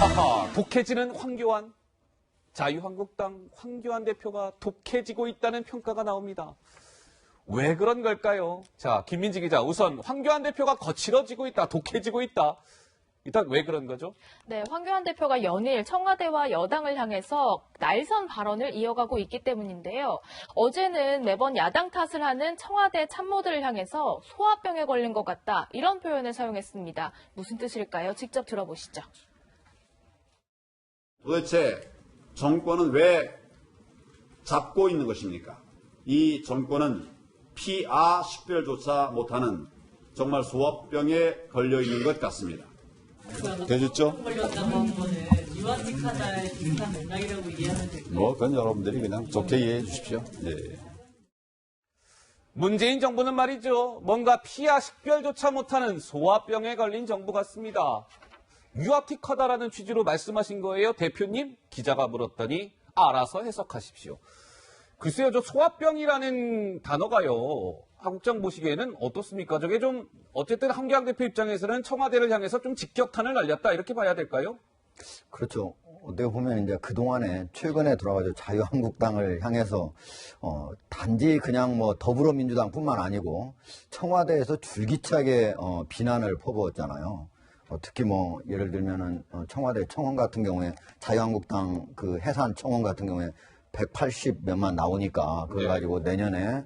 하하, 독해지는 황교안. 자유한국당 황교안 대표가 독해지고 있다는 평가가 나옵니다. 왜 그런 걸까요? 자, 김민지 기자, 우선 황교안 대표가 거칠어지고 있다, 독해지고 있다. 일단 왜 그런 거죠? 네, 황교안 대표가 연일 청와대와 여당을 향해서 날선 발언을 이어가고 있기 때문인데요. 어제는 매번 야당 탓을 하는 청와대 참모들을 향해서 소화병에 걸린 것 같다, 이런 표현을 사용했습니다. 무슨 뜻일까요? 직접 들어보시죠. 도대체 정권은 왜 잡고 있는 것입니까? 이 정권은 피아 식별조차 못하는 정말 소화병에 걸려 있는 것 같습니다. 되셨죠? 걸렸다고 한 거는 유아틱하다의 비슷한 맥락이라고 이해하면 될까요? 그건 여러분들이 그냥 좋게 이해해 주십시오. 네. 문재인 정부는 말이죠. 뭔가 피아 식별조차 못하는 소화병에 걸린 정부 같습니다. 유아틱하다라는 취지로 말씀하신 거예요, 대표님? 기자가 물었더니 알아서 해석하십시오. 글쎄요, 저 소화병이라는 단어가요, 하국장 보시기에는 어떻습니까? 저게 좀 어쨌든 황교안 대표 입장에서는 청와대를 향해서 좀 직격탄을 날렸다, 이렇게 봐야 될까요? 그렇죠. 어떻게 보면 이제 그동안에 최근에 돌아가지고 자유한국당을 향해서 단지 그냥 뭐 더불어민주당뿐만 아니고 청와대에서 줄기차게 비난을 퍼부었잖아요. 특히 뭐 예를 들면은 청와대 청원 같은 경우에 자유한국당 그 해산 청원 같은 경우에 180 몇만 나오니까 그걸 가지고 내년에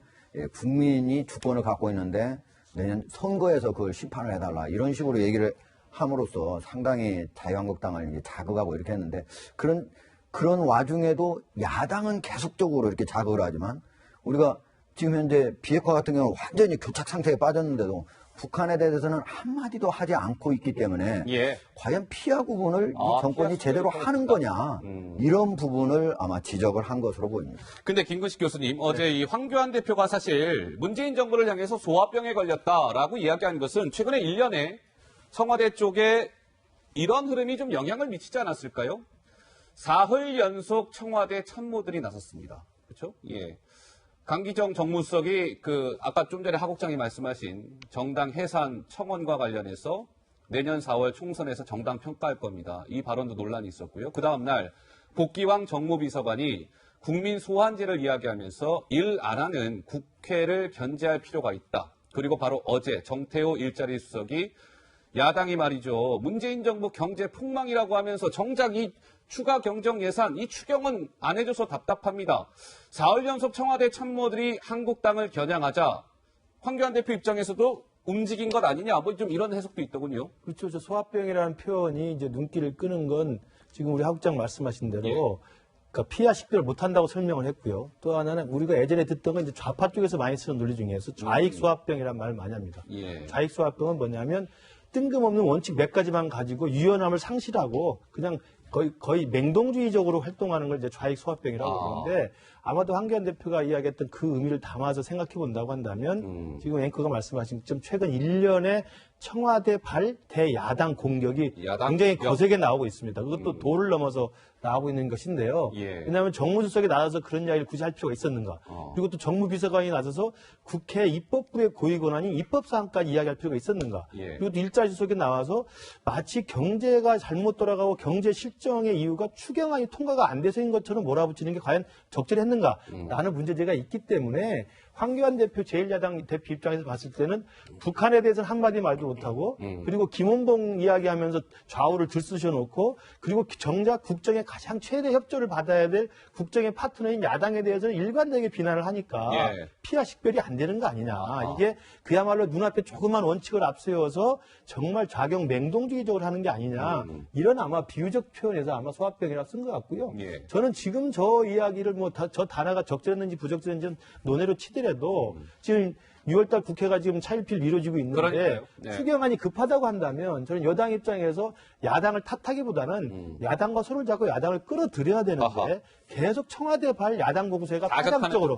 국민이 주권을 갖고 있는데 내년 선거에서 그걸 심판을 해달라, 이런 식으로 얘기를 함으로써 상당히 자유한국당을 이제 자극하고 이렇게 했는데, 그런 와중에도 야당은 계속적으로 이렇게 자극을 하지만 우리가 지금 현재 비핵화 같은 경우는 완전히 교착 상태에 빠졌는데도 북한에 대해서는 한마디도 하지 않고 있기 때문에 과연 피하 구분을 이 정권이 제대로 하는 거냐, 이런 부분을 아마 지적을 한 것으로 보입니다. 근데 김근식 교수님, 어제 이 황교안 대표가 사실 문재인 정부를 향해서 소화병에 걸렸다라고 이야기한 것은 최근에 1년에 청와대 쪽에 이런 흐름이 좀 영향을 미치지 않았을까요? 사흘 연속 청와대 참모들이 나섰습니다. 그렇죠? 예. 강기정 정무수석이 아까 좀 전에 하국장이 말씀하신 정당 해산 청원과 관련해서 내년 4월 총선에서 정당 평가할 겁니다. 이 발언도 논란이 있었고요. 그 다음날 복기왕 정무비서관이 국민 소환제를 이야기하면서 일 안 하는 국회를 견제할 필요가 있다. 그리고 바로 어제 정태호 일자리 수석이 야당이 말이죠, 문재인 정부 경제 폭망이라고 하면서 정작 이 추가 경정 예산, 이 추경은 안 해줘서 답답합니다. 사흘 연속 청와대 참모들이 한국당을 겨냥하자 황교안 대표 입장에서도 움직인 것 아니냐, 뭐 좀 이런 해석도 있더군요. 그렇죠. 저 소화병이라는 표현이 이제 눈길을 끄는 건 지금 우리 하국장 말씀하신 대로 그러니까 피하 식별 못한다고 설명을 했고요. 또 하나는 우리가 예전에 듣던 건 이제 좌파 쪽에서 많이 쓰는 논리 중에서 좌익 소화병이라는 말을 많이 합니다. 좌익 소화병은 뭐냐면 뜬금없는 원칙 몇 가지만 가지고 유연함을 상실하고 그냥 거의 맹동주의적으로 활동하는 걸 이제 좌익 소화병이라고 그러는데, 아마도 황교안 대표가 이야기했던 그 의미를 담아서 생각해 본다고 한다면 지금 앵커가 말씀하신 좀 최근 1년에 청와대 발 대야당 공격이 굉장히 거세게 나오고 있습니다. 그것도 도를 넘어서 나오고 있는 것인데요. 왜냐하면 정무수석이 나서서 그런 이야기를 굳이 할 필요가 있었는가. 그리고 또 정무비서관이 나서서 국회 입법부의 고위 권한인 입법사항까지 이야기할 필요가 있었는가. 그리고 또 일자리 수석이 나와서 마치 경제가 잘못 돌아가고 경제 실정의 이유가 추경안이 통과가 안 돼서인 것처럼 몰아붙이는 게 과연 적절했는가 라는 문제제가 있기 때문에 황교안 대표 제1야당 대표 입장에서 봤을 때는 북한에 대해서는 한마디 말도 못하고 그리고 김원봉 이야기하면서 좌우를 들쑤셔놓고 그리고 정작 국정의 가장 최대 협조를 받아야 될 국정의 파트너인 야당에 대해서는 일관되게 비난을 하니까 피하 식별이 안 되는 거 아니냐. 이게 그야말로 눈앞에 조그만 원칙을 앞세워서 정말 좌경 맹동주의적으로 하는 게 아니냐. 이런 아마 비유적 표현에서 아마 소화병이라고 쓴 것 같고요. 저는 지금 저 이야기를 저 단어가 적절했는지 부적절했는지 논의로 치더라도 지금 6월달 국회가 지금 차일피일 미뤄지고 있는데 추경안이 급하다고 한다면 저는 여당 입장에서 야당을 탓하기보다는 야당과 손을 잡고 야당을 끌어들여야 되는데 계속 청와대 발 야당 공세가 파장적으로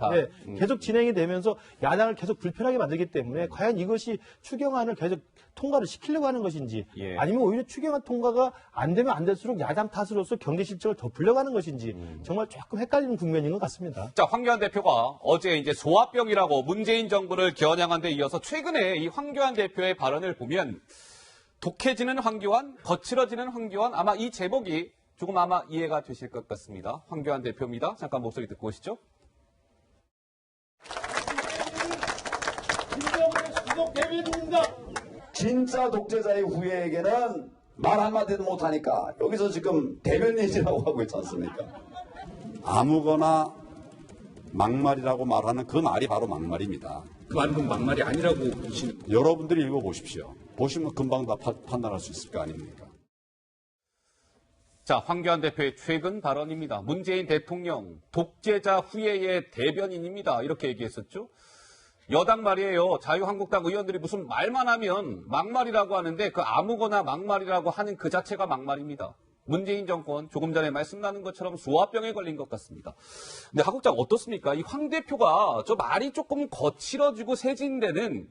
계속 진행이 되면서 야당을 계속 불편하게 만들기 때문에 과연 이것이 추경안을 계속 통과를 시키려고 하는 것인지 아니면 오히려 추경안 통과가 안 되면 안 될수록 야당 탓으로서 경제 실적을 더 불려가는 것인지 정말 조금 헷갈리는 국면인 것 같습니다. 자, 황교안 대표가 어제 이제 소화병이라고 문재인 정부를 겨냥한 데 이어서 최근에 이 황교안 대표의 발언을 보면 독해지는 황교안, 거칠어지는 황교안. 아마 이 제목이 조금 아마 이해가 되실 것 같습니다. 황교안 대표입니다. 잠깐 목소리 듣고 오시죠. 진짜 독재자의 후예에게는 말 한마디도 못하니까 여기서 지금 대변인이라고 하고 있지 않습니까? 아무거나 막말이라고 말하는 그 말이 바로 막말입니다. 그 말은 막말이 아니라고 보시는. 여러분들이 읽어보십시오. 보시면 금방 다 판단할 수 있을 거 아닙니까? 자, 황교안 대표의 최근 발언입니다. 문재인 대통령 독재자 후예의 대변인입니다. 이렇게 얘기했었죠. 여당 말이에요. 자유한국당 의원들이 무슨 말만 하면 막말이라고 하는데 그 아무거나 막말이라고 하는 그 자체가 막말입니다. 문재인 정권 조금 전에 말씀 나눈 것처럼 소화병에 걸린 것 같습니다. 근데 하국장 어떻습니까? 이 황 대표가 저 말이 조금 거칠어지고 세진 데는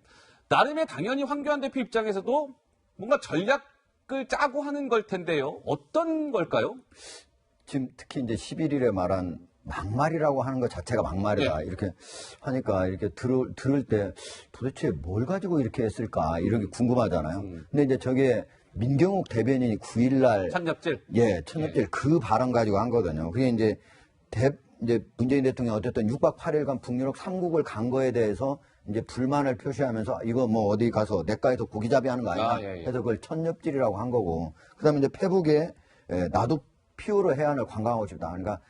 나름의 당연히 황교안 대표 입장에서도 뭔가 전략을 짜고 하는 걸 텐데요. 어떤 걸까요? 지금 특히 이제 11일에 말한 막말이라고 하는 것 자체가 막말이다. 네. 이렇게 하니까 이렇게 들을 때 도대체 뭘 가지고 이렇게 했을까 이런 게 궁금하잖아요. 근데 이제 저게 민경욱 대변인이 9일날 찬nhập질. 천엽질 그 발언 가지고 한 거거든요. 그게 이제 문재인 대통령 어쨌든 6박 8일간 북유럽 3국을 간 거에 대해서 이제 불만을 표시하면서 이거 뭐 어디 가서 내과에서 고기잡이 하는 거 아니야? 해서 그걸 천엽질이라고 한 거고. 그다음에 이제 페북에 나도 피오르 해안을 관광하고 싶다. 그러니까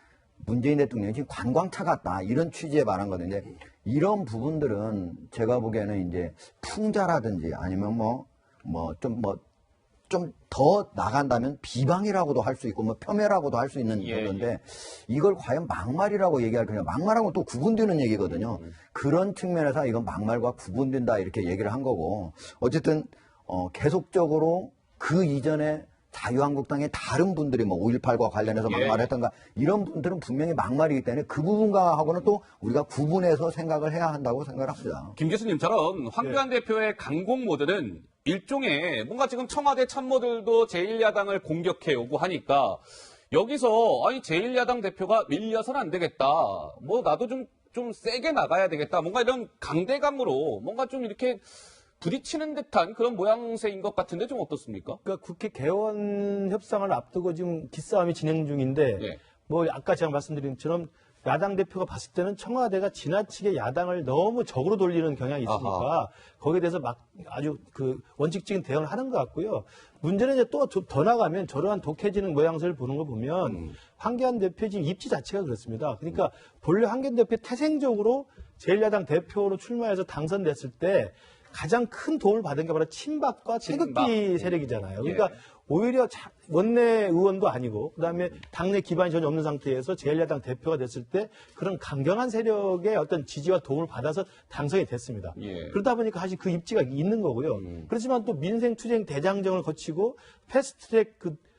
문재인 대통령이 지금 관광차 같다. 이런 취지에 말한 건데 이런 부분들은 제가 보기에는 이제 풍자라든지 아니면 좀 더 나간다면 비방이라고도 할 수 있고 폄훼라고도 할 수 있는 건데 이걸 과연 막말이라고 얘기할 거냐. 막말하고 또 구분되는 얘기거든요. 그런 측면에서 이건 막말과 구분된다 이렇게 얘기를 한 거고 어쨌든 계속적으로 그 이전에 자유한국당의 다른 분들이 5.18과 관련해서 막말을 했던가 이런 분들은 분명히 막말이기 때문에 그 부분과하고는 또 우리가 구분해서 생각을 해야 한다고 생각을 합니다. 김 교수님처럼 황교안 대표의 강공 모드는 일종의 뭔가 지금 청와대 참모들도 제1야당을 공격해오고 하니까 여기서 아니 제1야당 대표가 밀려서는 안 되겠다. 뭐 나도 좀 세게 나가야 되겠다. 뭔가 이런 강대감으로 뭔가 좀 이렇게 부딪히는 듯한 그런 모양새인 것 같은데 좀 어떻습니까? 그러니까 국회 개원 협상을 앞두고 지금 기싸움이 진행 중인데 예. 뭐 아까 제가 말씀드린 것처럼 야당 대표가 봤을 때는 청와대가 지나치게 야당을 너무 적으로 돌리는 경향이 있으니까 거기에 대해서 막 아주 그 원칙적인 대응을 하는 것 같고요. 문제는 이제 또 더 나가면 저러한 독해지는 모양새를 보는 거 보면 황교안 대표의 지금 입지 자체가 그렇습니다. 그러니까 본래 황교안 대표 태생적으로 제1야당 대표로 출마해서 당선됐을 때 가장 큰 도움을 받은 게 바로 친박과 태극기 세력이잖아요. 그러니까 오히려 원내 의원도 아니고 그다음에 당내 기반이 전혀 없는 상태에서 제1야당 대표가 됐을 때 그런 강경한 세력의 어떤 지지와 도움을 받아서 당선이 됐습니다. 그러다 보니까 사실 그 입지가 있는 거고요. 그렇지만 또 민생투쟁 대장정을 거치고 패스트트랙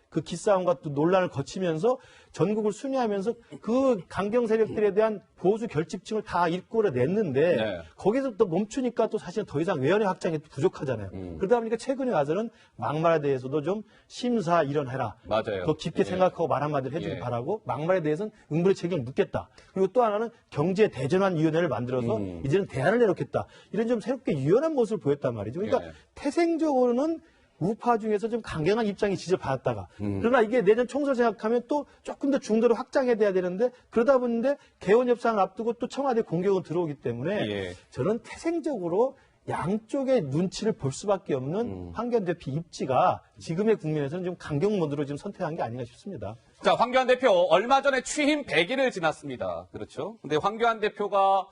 그 기싸움과 또 논란을 거치면서 전국을 순회하면서 그 강경 세력들에 대한 보수 결집층을 다 일구려 냈는데 거기서 또 멈추니까 또 사실은 더 이상 외연의 확장이 부족하잖아요. 그러다 보니까 최근에 와서는 막말에 대해서도 좀 심사 일원해라. 맞아요. 더 깊게 생각하고 말 한마디를 해주길 바라고 막말에 대해서는 응벌의 책임을 묻겠다. 그리고 또 하나는 경제 대전환위원회를 만들어서 이제는 대안을 내놓겠다. 이런 좀 새롭게 유연한 모습을 보였단 말이죠. 그러니까 태생적으로는 우파 중에서 좀 강경한 입장이 지적받았다가 그러나 이게 내년 총선 생각하면 또 조금 더 중도로 확장해야 되는데 그러다 보는데 개원 협상을 앞두고 또 청와대 공격은 들어오기 때문에 저는 태생적으로 양쪽의 눈치를 볼 수밖에 없는 황교안 대표 입지가 지금의 국면에서는 좀 강경 모드로 지금 선택한 게 아닌가 싶습니다. 자, 황교안 대표 얼마 전에 취임 100일을 지났습니다. 그렇죠? 근데 황교안 대표가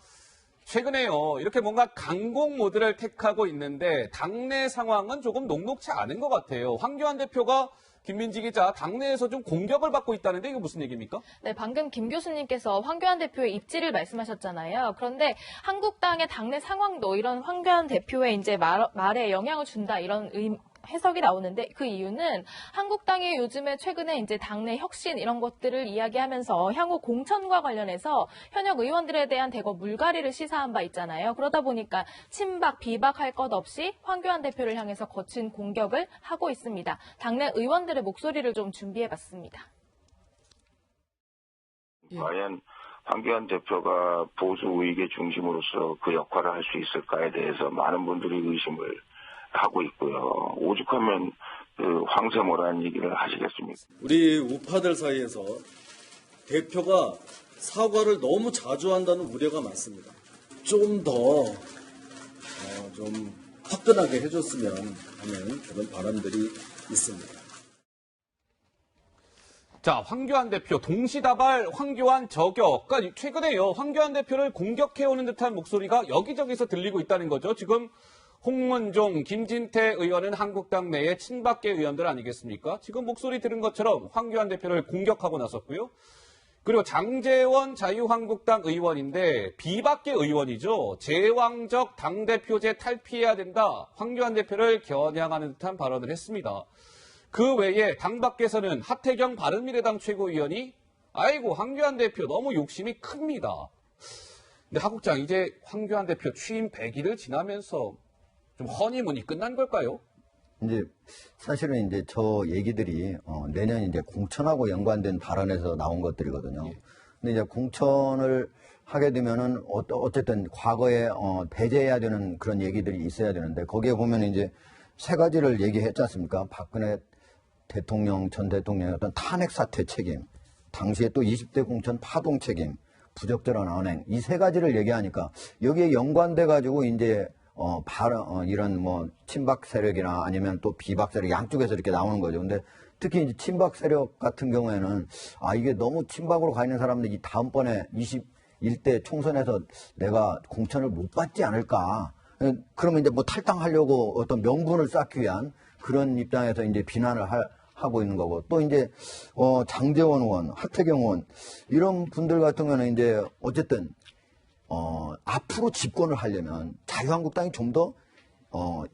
최근에요, 이렇게 뭔가 강공 모드를 택하고 있는데 당내 상황은 조금 녹록치 않은 것 같아요. 황교안 대표가 김민지 기자, 당내에서 좀 공격을 받고 있다는데 이게 무슨 얘기입니까? 네, 방금 김 교수님께서 황교안 대표의 입지를 말씀하셨잖아요. 그런데 한국당의 당내 상황도 이런 황교안 대표의 이제 말에 영향을 준다 이런 해석이 나오는데 그 이유는 한국당이 요즘에 최근에 이제 당내 혁신 이런 것들을 이야기하면서 향후 공천과 관련해서 현역 의원들에 대한 대거 물갈이를 시사한 바 있잖아요. 그러다 보니까 친박, 비박할 것 없이 황교안 대표를 향해서 거친 공격을 하고 있습니다. 당내 의원들의 목소리를 좀 준비해봤습니다. 과연 황교안 대표가 보수 우익의 중심으로서 그 역할을 할 수 있을까에 대해서 많은 분들이 의심을 하고 있고요. 오죽하면 그 황새모라는 얘기를 하시겠습니까? 우리 우파들 사이에서 대표가 사과를 너무 자주 한다는 우려가 많습니다. 좀 더 좀 화끈하게 해줬으면 하는 그런 바람들이 있습니다. 자, 황교안 대표 동시다발 황교안 저격. 그러니까 최근에요. 황교안 대표를 공격해오는 듯한 목소리가 여기저기서 들리고 있다는 거죠. 지금 홍문종, 김진태 의원은 한국당 내의 친박계 의원들 아니겠습니까? 지금 목소리 들은 것처럼 황교안 대표를 공격하고 나섰고요. 그리고 장제원 자유한국당 의원인데 비박계 의원이죠. 제왕적 당대표제 탈피해야 된다. 황교안 대표를 겨냥하는 듯한 발언을 했습니다. 그 외에 당 밖에서는 하태경 바른미래당 최고위원이 아이고 황교안 대표 너무 욕심이 큽니다. 근데 하국장 이제 황교안 대표 취임 100일을 지나면서 좀 허니문이 끝난 걸까요? 이제 사실은 이제 저 얘기들이 내년 이제 공천하고 연관된 발언에서 나온 것들이거든요. 근데 이제 공천을 하게 되면은 어쨌든 과거에 배제해야 되는 그런 얘기들이 있어야 되는데 거기에 보면 이제 세 가지를 얘기했지 않습니까? 박근혜 대통령 전 대통령의 어떤 탄핵 사태 책임, 당시에 또 20대 공천 파동 책임, 부적절한 언행 이 세 가지를 얘기하니까 여기에 연관돼 가지고 이제 이런 뭐 친박 세력이나 아니면 또 비박 세력 양쪽에서 이렇게 나오는 거죠. 근데 특히 이제 친박 세력 같은 경우에는 이게 너무 친박으로 가 있는 사람들이 다음번에 21대 총선에서 내가 공천을 못 받지 않을까. 그러면 이제 뭐 탈당하려고 어떤 명분을 쌓기 위한 그런 입장에서 이제 비난을 하고 있는 거고 또 이제 장제원 의원, 하태경 의원 이런 분들 같은 경우는 이제 어쨌든 앞으로 집권을 하려면 자유한국당이 좀 더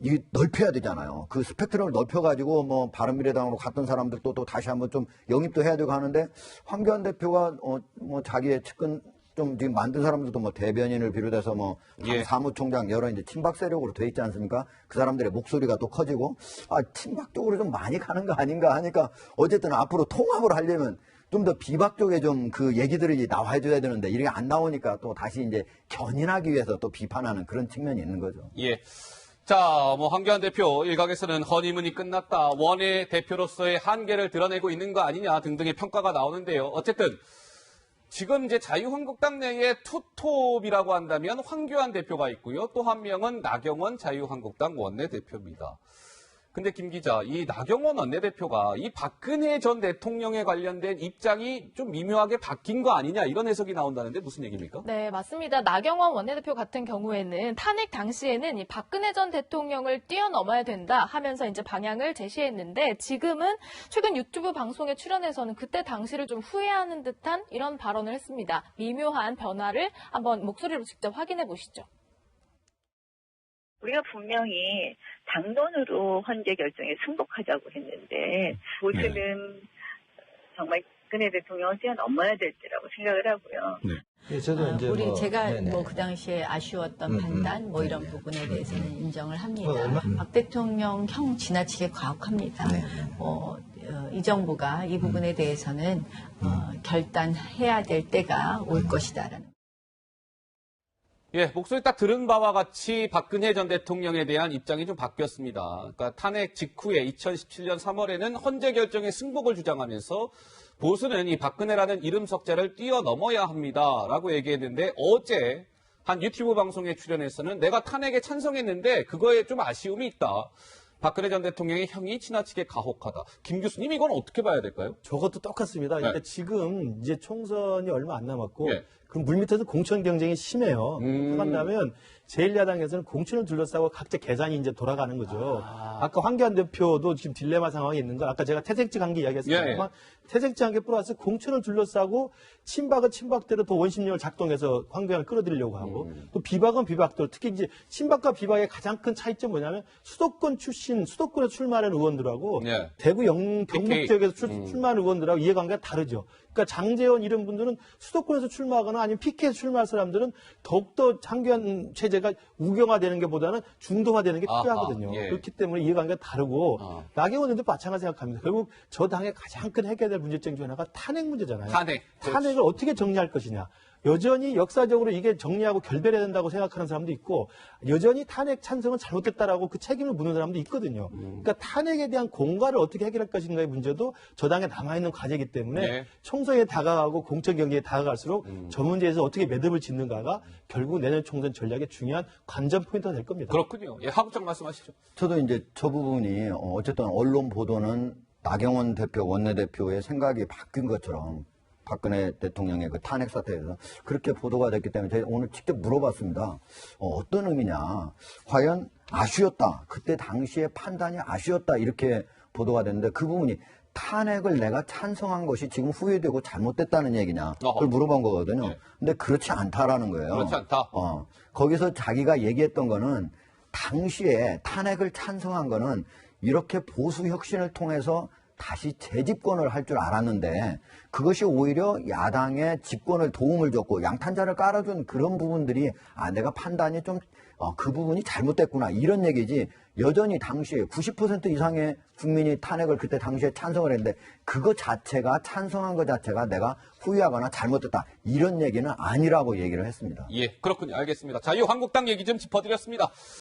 이게 넓혀야 되잖아요. 그 스펙트럼을 넓혀가지고 뭐 바른미래당으로 갔던 사람들도 또 다시 한번 좀 영입도 해야 되고 하는데 황교안 대표가 뭐 자기의 측근 좀 지금 만든 사람들도 뭐 대변인을 비롯해서 뭐 사무총장 여러 이제 친박 세력으로 돼 있지 않습니까? 그 사람들의 목소리가 또 커지고 친박 쪽으로 좀 많이 가는 거 아닌가 하니까 어쨌든 앞으로 통합을 하려면 좀 더 비박 쪽에 좀 그 얘기들이 나와줘야 되는데 이게 안 나오니까 또 다시 이제 견인하기 위해서 또 비판하는 그런 측면이 있는 거죠. 예. 자, 뭐 황교안 대표 일각에서는 허니문이 끝났다. 원외 대표로서의 한계를 드러내고 있는 거 아니냐 등등의 평가가 나오는데요. 어쨌든 지금 이제 자유한국당 내에 투톱이라고 한다면 황교안 대표가 있고요. 또 한 명은 나경원 자유한국당 원내대표입니다. 근데 김 기자, 이 나경원 원내대표가 이 박근혜 전 대통령에 관련된 입장이 좀 미묘하게 바뀐 거 아니냐 이런 해석이 나온다는데 무슨 얘기입니까? 네, 맞습니다. 나경원 원내대표 같은 경우에는 탄핵 당시에는 이 박근혜 전 대통령을 뛰어넘어야 된다 하면서 이제 방향을 제시했는데 지금은 최근 유튜브 방송에 출연해서는 그때 당시를 좀 후회하는 듯한 이런 발언을 했습니다. 미묘한 변화를 한번 목소리로 직접 확인해 보시죠. 우리가 분명히 당론으로 헌재 결정에 승복하자고 했는데 보수는 정말 박근혜 대통령을 뛰어넘어야 될 때라고 생각을 하고요. 네, 저도 이제 제가 그 당시에 아쉬웠던 판단 이런 부분에 대해서는 인정을 합니다. 박 대통령 형 지나치게 과혹합니다. 이 정부가 이 부분에 대해서는 결단해야 될 때가 올 것이다라는. 예, 목소리 딱 들은 바와 같이 박근혜 전 대통령에 대한 입장이 좀 바뀌었습니다. 그러니까 탄핵 직후에 2017년 3월에는 헌재 결정의 승복을 주장하면서 보수는 이 박근혜라는 이름 석자를 뛰어넘어야 합니다라고 얘기했는데 어제 한 유튜브 방송에 출연해서는 내가 탄핵에 찬성했는데 그거에 좀 아쉬움이 있다. 박근혜 전 대통령의 형이 지나치게 가혹하다. 김 교수님 이건 어떻게 봐야 될까요? 저것도 똑같습니다. 네. 그러니까 지금 이제 총선이 얼마 안 남았고 그럼 물밑에서 공천 경쟁이 심해요. 그런다면 제1야당에서는 공천을 둘러싸고 각자 계산이 이제 돌아가는 거죠. 아까 황교안 대표도 지금 딜레마 상황에 있는 건 아까 제가 태생지 관계 이야기했습니다만 태생지 관계 플러스 공천을 둘러싸고 친박은 친박대로 더 원심력을 작동해서 황교안을 끌어들이려고 하고 또 비박은 비박대로 특히 이제 친박과 비박의 가장 큰 차이점 뭐냐면 수도권 출신 수도권에 출마하는 의원들하고 대구 경북 지역에서 출마하는 의원들하고 이해관계가 다르죠. 그러니까 장제원 이런 분들은 수도권에서 출마하거나 아니면 PK에서 출마할 사람들은 더욱더 황교안 체제가 우경화되는 게 보다는 중도화되는 게 필요하거든요. 그렇기 때문에 이해관계가 다르고 나경원 의원도 마찬가지 생각합니다. 결국 저 당의 가장 큰 해결될 문제점 중 하나가 탄핵 문제잖아요. 탄핵을 어떻게 정리할 것이냐. 여전히 역사적으로 이게 정리하고 결별해야 된다고 생각하는 사람도 있고 여전히 탄핵 찬성은 잘못됐다라고 그 책임을 묻는 사람도 있거든요. 그러니까 탄핵에 대한 공과를 어떻게 해결할 것인가의 문제도 저당에 남아있는 과제이기 때문에 네. 총선에 다가가고 공천 경기에 다가갈수록 저 문제에서 어떻게 매듭을 짓는가가 결국 내년 총선 전략의 중요한 관전 포인트가 될 겁니다. 그렇군요. 예, 하국장 말씀하시죠. 저도 이제 저 부분이 어쨌든 언론 보도는 나경원 대표, 원내대표의 생각이 바뀐 것처럼 박근혜 대통령의 그 탄핵 사태에서 그렇게 보도가 됐기 때문에 제가 오늘 직접 물어봤습니다. 어떤 의미냐. 과연 아쉬웠다. 그때 당시의 판단이 아쉬웠다. 이렇게 보도가 됐는데 그 부분이 탄핵을 내가 찬성한 것이 지금 후회되고 잘못됐다는 얘기냐. 그걸 물어본 거거든요. 네. 근데 그렇지 않다라는 거예요. 그렇지 않다. 거기서 자기가 얘기했던 거는 당시에 탄핵을 찬성한 거는 이렇게 보수 혁신을 통해서 다시 재집권을 할 줄 알았는데 그것이 오히려 야당의 집권을 도움을 줬고 양탄자를 깔아준 그런 부분들이 내가 판단이 좀 그 부분이 잘못됐구나 이런 얘기지 여전히 당시에 90% 이상의 국민이 탄핵을 그때 당시에 찬성을 했는데 그거 자체가 찬성한 것 자체가 내가 후회하거나 잘못됐다 이런 얘기는 아니라고 얘기를 했습니다. 예, 그렇군요. 알겠습니다. 자유한국당 얘기 좀 짚어드렸습니다.